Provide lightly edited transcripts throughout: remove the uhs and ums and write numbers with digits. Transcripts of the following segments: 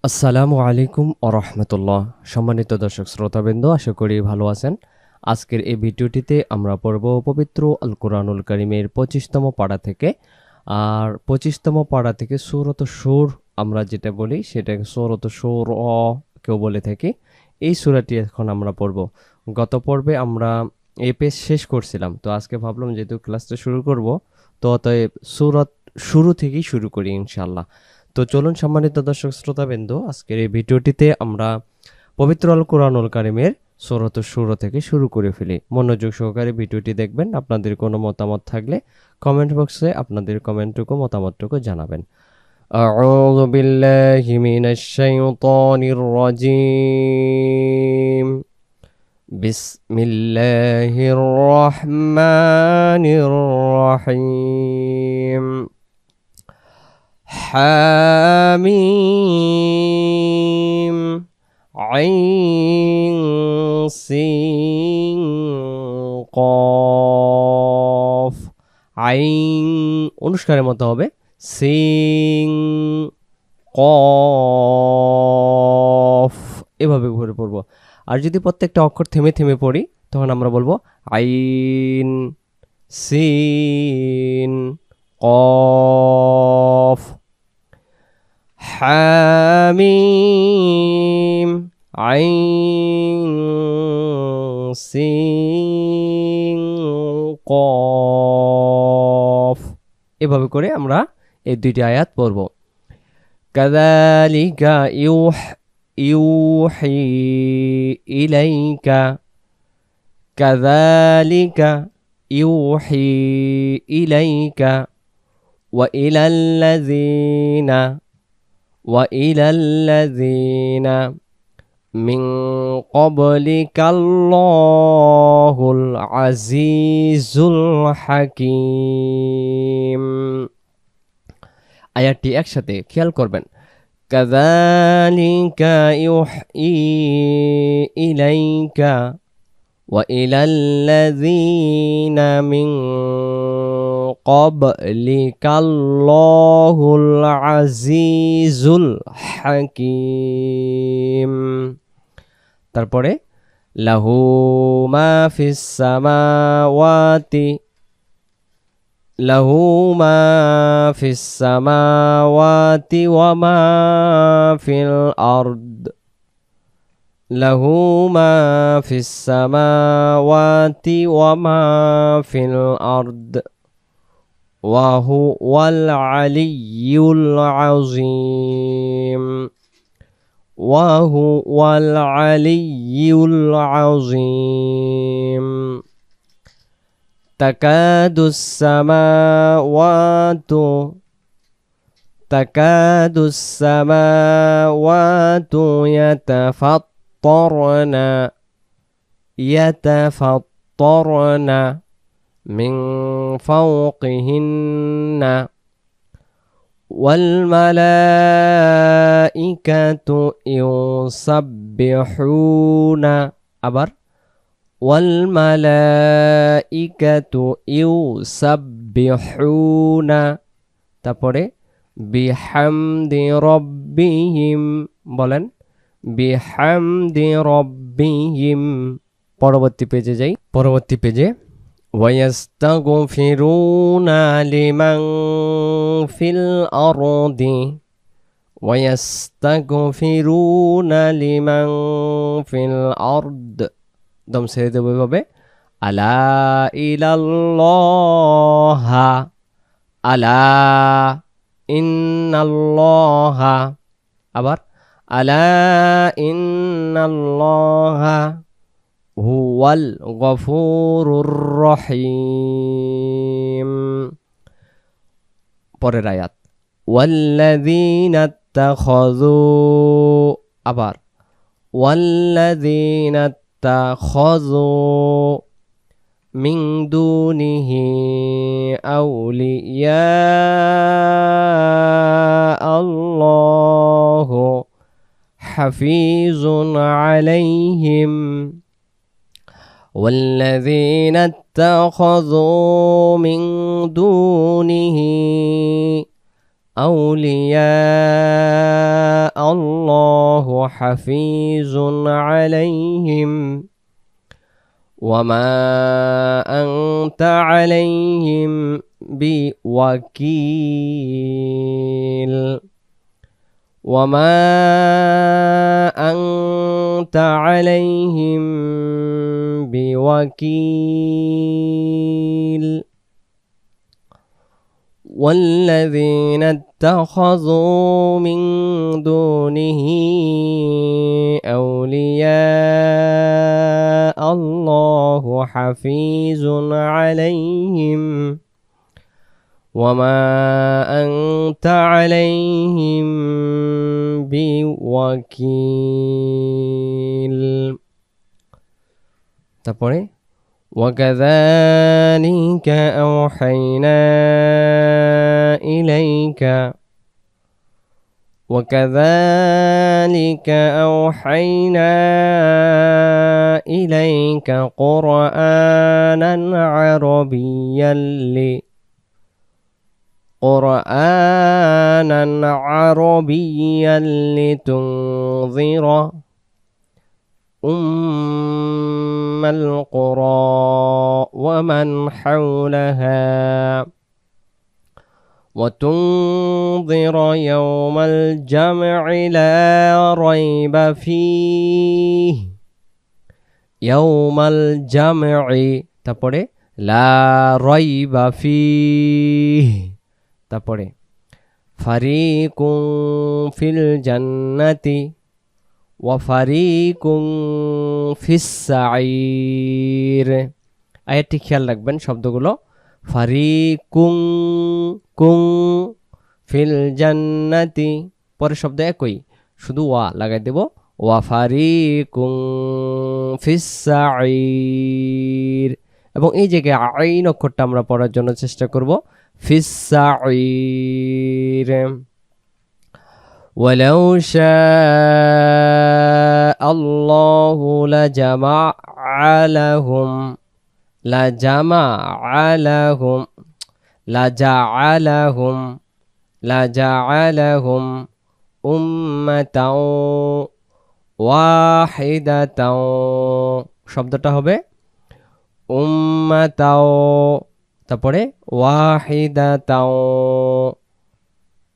আসসালামু আলাইকুম রাহমাতুল্লাহ। সম্মানিত দর্শক শ্রোতাবৃন্দ, আশা করি ভালো আছেন। আজকের এই ভিডিওটিতে আমরা পড়ব পবিত্র আল কোরআনুল কারীমের 25তম পারা থেকে। আর 25তম পারা থেকে সূরাত সূর আমরা যেটা বলি সেটাকে সূরাত সূর কেউ বলে থাকি। এই সূরাটি এখন আমরা পড়ব। গত পর্বে আমরা এই পেজ শেষ করছিলাম, তো আজকে ভাবলাম যেহেতু ক্লাসটা শুরু করব, তো অতএব সূরাত শুরু থেকেই শুরু করি ইনশাআল্লাহ। তো চলুন সম্মানিত দর্শক শ্রোতাবৃন্দ, আজকের এই ভিডিওটিতে আমরা পবিত্র আল কোরআনুল কারীমের সূরাত শুর থেকে শুরু করে ফেলি। মনোযোগ সহকারে ভিডিওটি দেখবেন। আপনাদের কোনো মতামত থাকলে কমেন্ট বক্সে আপনাদের কমেন্টটুকু মতামতটুকু জানাবেন। আউযু বিল্লাহি মিনাশ শাইতানির রাজীম। বিসমিল্লাহির রহমানির রহিম। حاميم عين سين قاف আইন অনুষ্কারের মতো হবে সিং কফ, এভাবে ঘুরে পড়বো। আর যদি প্রত্যেকটা অক্ষর থেমে থেমে পড়ি তখন আমরা বলবো আইন সিন কফ হামিম আইন সিন কফ, এভাবে করে আমরা এই দুইটি আয়াত পড়ব। কাযালিকা ইউহি ইলাইকা, কাযালিকা ইউহি ইলাইকা ওয়া ইলাল্লাযীনা মিন ক্বাবলিকাল্লাহুল আজিজুল হাকীম। আয়াতটি একসাথে খেয়াল করবেন। কাযালিকা ইউহি ইলাইকা ওয়া ইলাল্লাযীনা মিন ক্বাবলিকাল্লাহুল আজিজুল হাকীম। তারপরে লাহু মা ফিস সামাওয়াতি, লাহু মা ফিস সামাওয়াতি ওয়া মা ফিল আরদ, লাহু মা ফিস সামাওয়াতি ওয়া মা ফিল আরদ ওয়া হুয়াল আলিয়্যুল আযীম, ওয়া হুয়াল আলিয়্যুল আযীম। তাকাদুস সামাওয়াতু, তাকাদুস সামাওয়াতু ইয়াতাফাত্তারনা মিন ফাওকিহিন্না ওয়াল মালাইকাতু ইউসাব্বিহুনা, আবার ওয়াল মালাইকাতু ইউসাব্বিহুনা, তারপরে বিহামদি রব্বিহিম, বলেন বিহামদি রব্বিহিম। পরবর্তী পেজে যাই। পরবর্তী পেজে ওয়ায়াস্তাগফিরুনা লিমান ফিল আরদি, ওয়ায়াস্তাগফিরুনা লিমান ফিল আরদ, দম ছেড়ে দেবো এভাবে। আলা ইলাল্লাহা, আলা ইন্নাল্লাহা, আবার আলা ইন্নাল্লাহা হুয়াল গফুরুর রহিম। পরের আয়াত ওয়াল্লাযীনা ইত্তাখাযু, আবার ওয়াল্লাযীনা ইত্তাখাযু মিন দুনিহি আউলিয়া আল্লাহু হাফিজুন আলাইহিম, والذين اتخذوا من دونه أولياء الله حفيظ عليهم وما أنت عليهم بوكيل وما أنت عليهم بوكيل والذين اتخذوا من دونه أولياء الله حفيظ عليهم وما أنت عليهم بوكيل তারপরে وكذلك أوحينا إليك وكذلك أوحينا إليك قرآنا عربيا لتنذر أم القرى ومن حولها وتنذر يوم الجمع لا ريب فيه يوم الجمع তারপরে لا ريب فيه তারপরে فريق في الجنة ওয়াফারিকুম ফিস সাঈর। আয়াতটি খেয়াল রাখবেন শব্দগুলো, ফারিকুম কুম ফিল জান্নাতি, পরের শব্দ একই, শুধু ওয়া লাগাই দেব, ওয়াফারিকুম ফিস সাঈর। এবং এই জায়গায় আইন অক্ষরটা আমরা পড়ার জন্য চেষ্টা করব, ফিস সাঈর। ولو شاء الله لجعلهم أمة واحدة, শব্দটা হবে উম্মাতাও, তারপরে ওয়াহিদাতাও।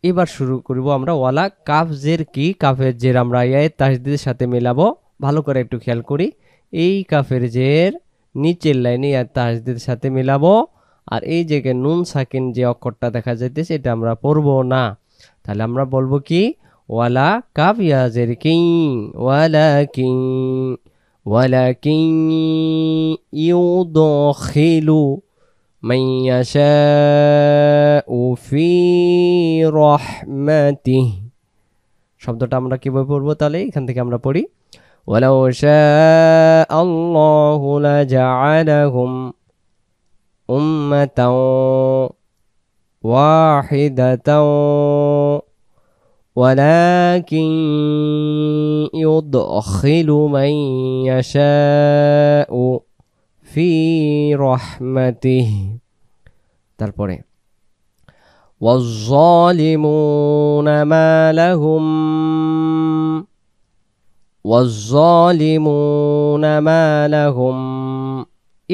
এবার শুরু করব আমরা ওয়ালা কাফ জের কি, কাফের জের আমরা ইয়ায়ে তাসদীদের সাথে মেলাবো। ভালো করে একটু খেয়াল করি, এই কাফের জের নিচের লাইনে ইয়া তাসদীদের সাথে মেলাবো, আর এই জায়গায় নুন সাকিন যে অক্ষরটা দেখা যাইতেছে এটা আমরা পড়বো না। তাহলে আমরা বলবো কি, ওয়ালা কাফ ইয়া জের কি, ওয়ালাকিন ইউদখিলু মান ইয়াশাউ ফি রাহমাতিহি। শব্দটা আমরা কিভাবে পড়বো, তাহলে এখান থেকে আমরা পড়ি, ওয়ালাউ শাআল্লাহু লাজআলাহুম উম্মাতাও ওয়াহিদাতাও ওয়ালাকিন ইউদখিলু মান ইয়াশাউ ফি রাহমাতিহি। তারপরে ওয়াজ-যালিমুনা মা লাহুম।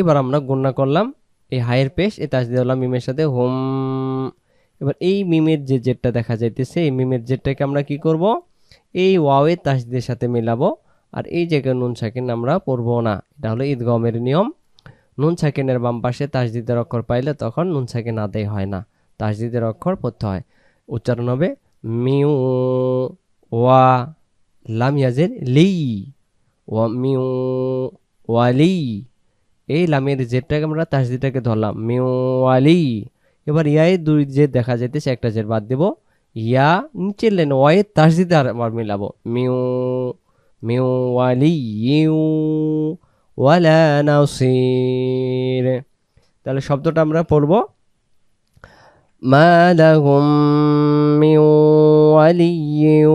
এবার আমরা গুণনা করলাম, এই হায়ের পেশ এই তাসদীদ ওয়ালা মিমের সাথে হুম। এবার এই মিমের যে জেরটা দেখা যাইতেছে, এই মিমের জেরটাকে আমরা কি করব, এই ওয়াওয়ের তাসদীদের সাথে মেলাবো, আর এই জায়গায় নুন সাকিন আমরা পড়বো না। এটা হলো ঈদগামের নিয়ম। নুন সাকিনের বাম পাশে তাসদীদের অক্ষর পাইলে তখন নুন সাকিন আদায় হয় না, তাসদীদের অক্ষর পড়তে হয়। উচ্চারণ হবে মিউ ওয়া লাম ইয়াজের লি, ওয়া মিউ ওয়ালি। এই লামের জেরটাকে আমরা তাসদীদটাকে ধরলাম, মিউ ওয়ালি। এবার ইয়ায় দুই জের দেখা যাইতেছে, একটা জের বাদ দেব, ইয়া নিচের লাইন ওয়ায়ের তাসদীদে আবার মিলাবো, মিউ মিউ ওয়ালি ইউ ওয়ালা নাসির। তাহলে শব্দটা আমরা পড়বো, মা লাহুম মিন ওয়ালিয়্যিন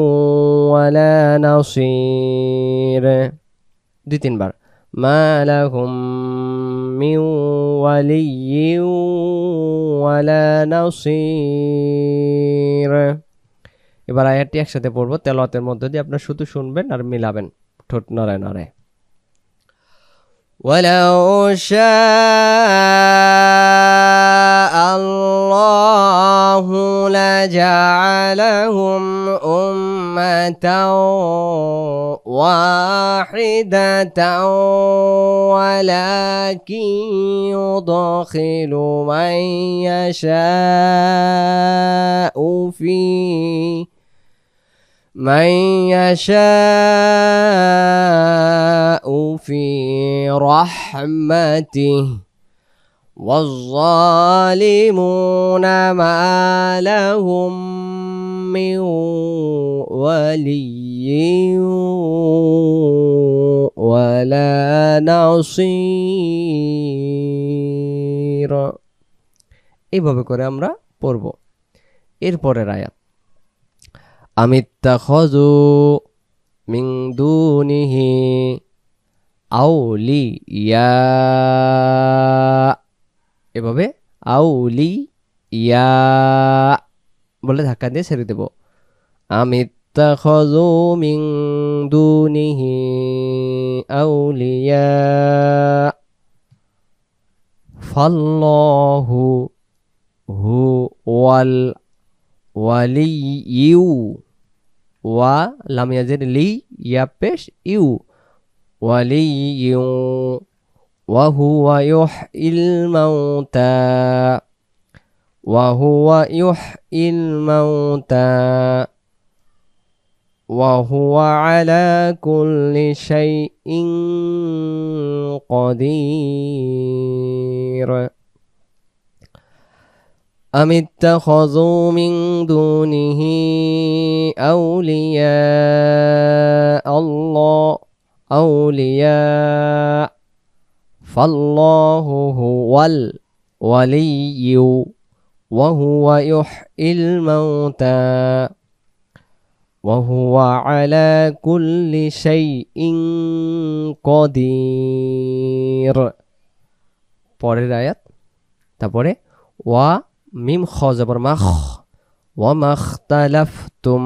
ওয়ালা নাসির। 2-3 বার, ما لهم من ولي ولا نصير। এবার আয়াতটি একসাথে পড়বো, তেলাওয়াতের মধ্যে দিয়ে আপনারা শুধু শুনবেন আর মিলাবেন ঠোঁট নড়ায় নড়ায়। ولو شاء الله لجعلهم أمة واحدة ولكن يدخل من يشاء في رحمته والظالمون ما لهم من ولي ولا نصير। এইভাবে করে আমরা পড়ব। এরপরের আয়াত, আমিত্তাখাযু মিন দুনিহি আউলিয়া, এভাবে আউলিয়া বলে ধাক্কা দিয়ে ছেড়ে দেব। আমিত্তাখাযু মিন দুনিহি আউলিয়া ফাল্লাহু হুয়াল ওয়ালিয়্যু, ওয়া লাম ইয়াজির লি ইয়া পেশ ইউ, ওয়ালিয়্যু ওয়া হুয়া ইউহয়িল মাউতা ওয়া হুয়া ইউহয়িল মাউতা ওয়া হুয়া আলা কুল্লি শাইইন কাদির। أم اتخذوا من دونه أولياء فالله هو الولي وهو يحيي الموتى وهو على كل شيء قدير। পরের আয়াত, তারপরে ওয়া মিম খ জবর মাখ, ওয়া মাখতালাফতুম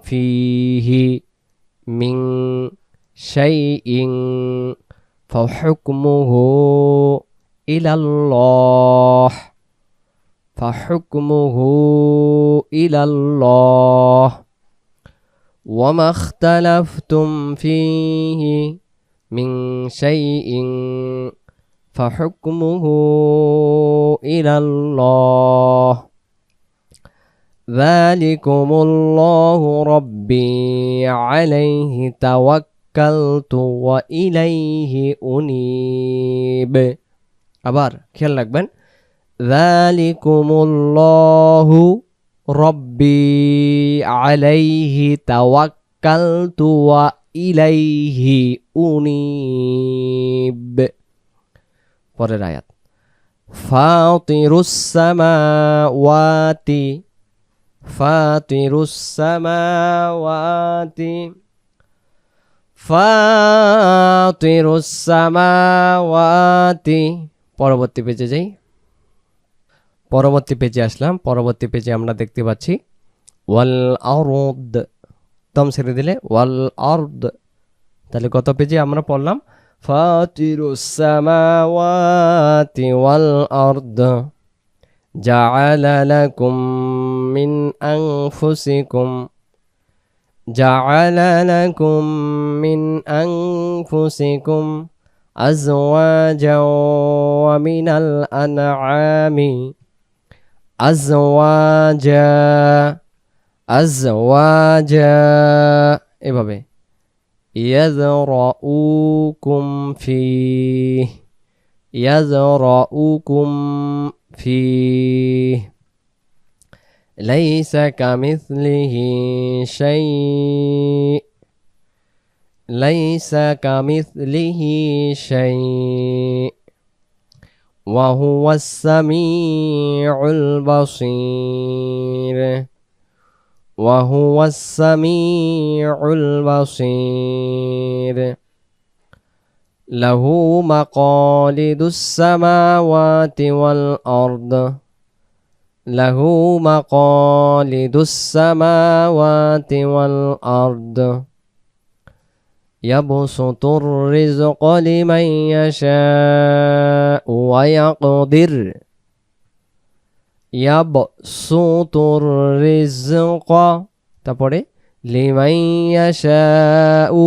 ফীহি মিন শাইইন ফাহুকমুহু ইলাল্লাহ ওয়া মাখতালাফতুম ফীহি মিন শাইইন فحكمه إلى الله ذلكم الله ربي عليه توكلت وإليه أنيب। আবার খেয়াল রাখবেন, ذلكم الله ربي عليه توكلت وإليه أنيب। পরের আয়াত, ফাতিরুস সামাওয়াতি পরবর্তী পেজে যাই। পরবর্তী পেজে আসলাম। পরবর্তী পেজে আমরা দেখতে পাচ্ছি ওয়াল আরদ, দম ছেড়ে দিলে ওয়াল আরদ। তাহলে কত পেজে আমরা পড়লাম? ফাতিরুস সামাওয়াতি ওয়াল আরদ জাআলা লাকুম মিন আনফুসিকুম আজওয়াজাও ওয়া মিনাল আনআমি আজওয়াজা এভাবে ইয়াযরাউকুম ফীহ লাইসা কামিসলিহি শাই ওয়া হুয়াস সামিউল বাসীর وهو السميع البصير له مقاليد السماوات والأرض له مقاليد السماوات والأرض يبسط الرزق لمن يشاء ويقدر يبسط الرزق তারপরে লিমান ইয়াশাউ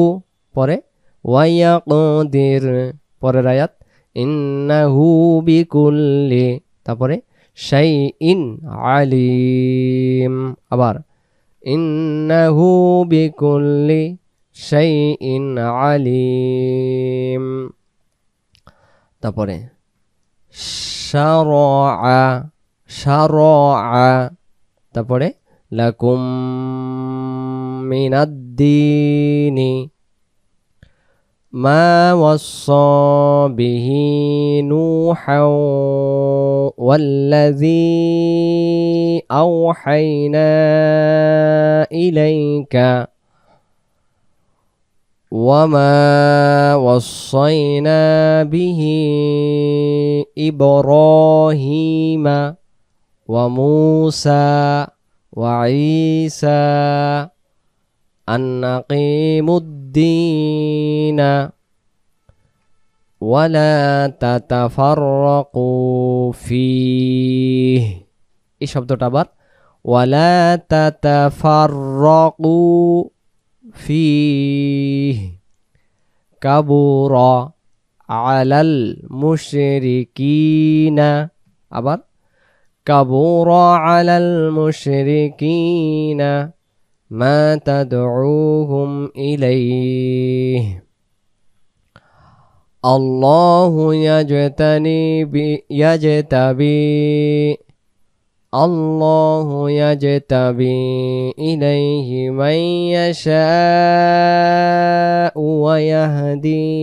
পরে ওয়ায়াকদির পরের আয়াত ইন্নাহু বিকুল্লি তারপরে শাইইন আলিম আবার ইন্নাহু বিকুল্লি শাইইন আলিম তারপরে শারআ শারআ তারপরে লাকুম মিনাদ-দীনি মা ওয়াসসা বিহি নূহা ওয়াল্লাযী আওহাইনা ইলাইকা وما وصينا به إبراهيم وموسى وعيسى أن أقيموا الدين ولا تتفرقوا فيه এই শব্দটা আবার ولا تتفرقوا فيه كبر على المشركين আবার كبر على المشركين ما تدعوهم إليه الله الله يجتبي إليه من يشاء ويهدي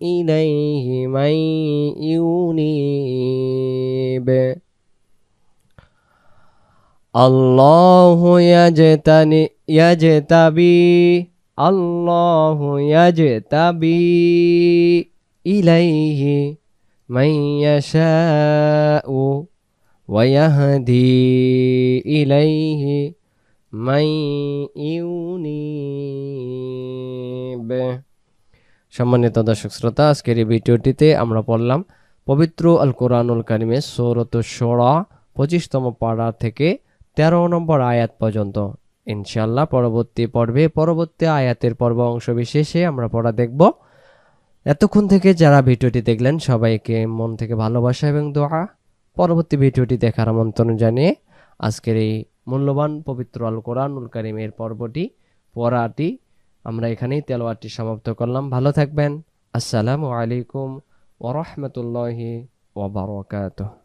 إليه من ينيب الله يجتبي إليه من يشاء ويهدي إليه من ينيب সম্মানিত দর্শক শ্রোতা আজকের এই ভিডিওটিতে আমরা পড়লাম পবিত্র আল কোরআনুল কারিমের সূরাতুশ শুরা 25তম পারা থেকে 13 নম্বর আয়াত পর্যন্ত ইনশাআল্লাহ পরবর্তী পর্বে পরবর্তী আয়াতের পর্ব অংশ বিশেষে আমরা পড়া দেখব এতক্ষণ থেকে যারা ভিডিওটি দেখলেন সবাইকে মন থেকে ভালোবাসা এবং দোয়া পরবর্তী ভিডিওটি দেখার আমন্ত্রণ জানিয়ে আজকের এই মূল্যবান পবিত্র আল কোরআনুল কারীমের পড়াটি আমরা এখানেই তেলাওয়াতটি সমাপ্ত করলাম ভালো থাকবেন আসসালামু আলাইকুম ওয়া রাহমাতুল্লাহি ওয়া বারাকাতুহু